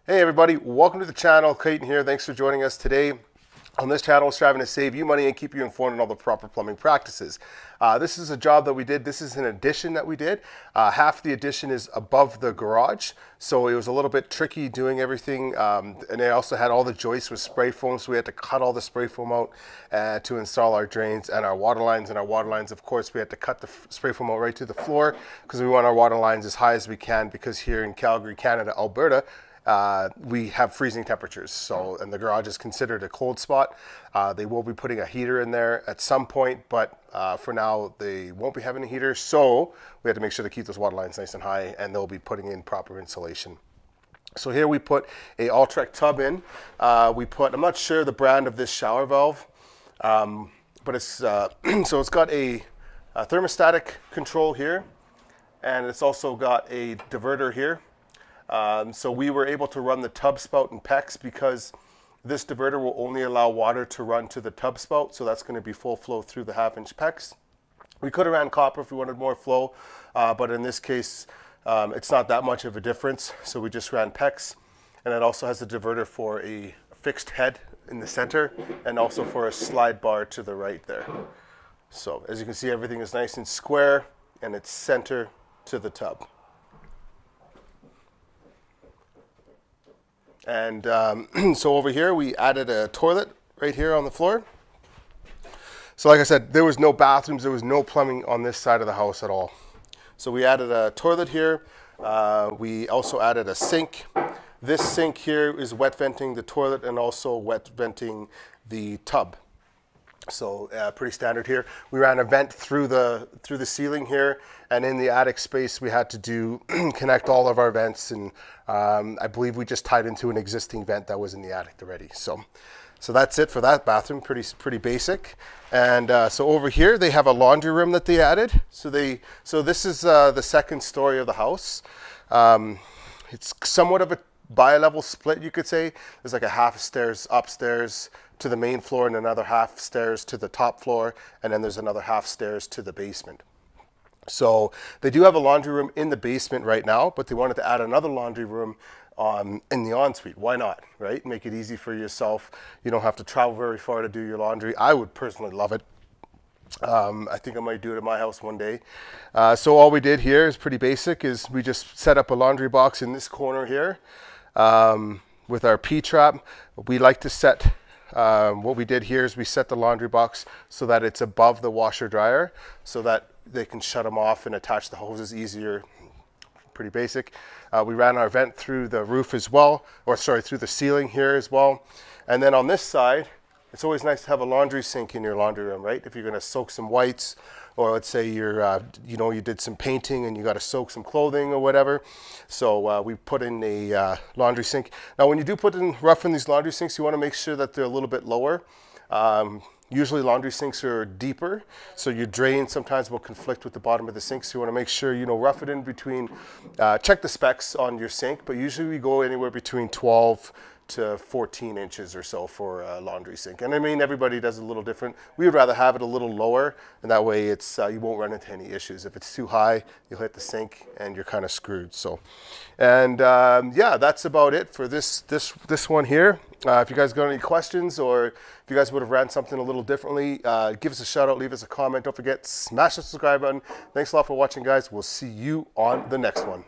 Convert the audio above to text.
Hey everybody, welcome to the channel. Clayton here. Thanks for joining us today. On this channel, we're striving to save you money and keep you informed on all the proper plumbing practices. This is a job that we did. This is an addition that we did. Half the addition is above the garage, so it was a little bit tricky doing everything. And they also had all the joists with spray foam, so we had to cut all the spray foam out to install our drains and our water lines. And our water lines, of course, we had to cut the spray foam out right to the floor because we want our water lines as high as we can, because here in Calgary, Canada, Alberta, we have freezing temperatures, so, and the garage is considered a cold spot. They will be putting a heater in there at some point, but for now they won't be having a heater, so we have to make sure to keep those water lines nice and high, and they'll be putting in proper insulation. So here we put a All-Trek tub in. I'm not sure the brand of this shower valve, but it's so it's got a thermostatic control here, and it's also got a diverter here. So we were able to run the tub spout and PEX because this diverter will only allow water to run to the tub spout, so that's going to be full flow through the 1/2-inch PEX. We could have ran copper if we wanted more flow, but in this case it's not that much of a difference, so we just ran PEX. And it also has a diverter for a fixed head in the center and also for a slide bar to the right there. So as you can see, everything is nice and square and it's center to the tub. And so over here we added a toilet right here on the floor. So like I said, there was no bathrooms, there was no plumbing on this side of the house at all. So we added a toilet here. We also added a sink. This sink here is wet venting the toilet and also wet venting the tub. So pretty standard here. We ran a vent through the ceiling here, and in the attic space we had to connect all of our vents, and I believe we just tied into an existing vent that was in the attic already. So that's it for that bathroom. Pretty basic. And so over here they have a laundry room that they added. So this is the second story of the house. It's somewhat of a bi-level split, you could say. There's like a half stairs upstairs to the main floor and another half stairs to the top floor, and then there's another half stairs to the basement. So they do have a laundry room in the basement right now, but they wanted to add another laundry room in the ensuite. Why not, right? Make it easy for yourself. You don't have to travel very far to do your laundry. I would personally love it. I think I might do it at my house one day. So all we did here is pretty basic. Is we just set up a laundry box in this corner here with our P-trap. We like to set what we did here is we set the laundry box so that it's above the washer dryer, so that they can shut them off and attach the hoses easier. Pretty basic. We ran our vent through the roof as well, or sorry, through the ceiling here as well. And then on this side, it's always nice to have a laundry sink in your laundry room, right? If you're going to soak some whites, or let's say you're, you did some painting and you got to soak some clothing or whatever. So we put in a laundry sink. Now, when you do put in rough in these laundry sinks, you want to make sure that they're a little bit lower. Usually laundry sinks are deeper, so your drain sometimes will conflict with the bottom of the sink. So you want to make sure, rough it in between, check the specs on your sink, but usually we go anywhere between 12 to 14 inches or so for a laundry sink. And I mean, everybody does it a little different. We would rather have it a little lower, and that way it's you won't run into any issues. If it's too high, you'll hit the sink and you're kind of screwed. So, and yeah, that's about it for this one here. If you guys got any questions, or if you guys would have ran something a little differently, give us a shout out, leave us a comment. Don't forget, smash the subscribe button. Thanks a lot for watching, guys. We'll see you on the next one.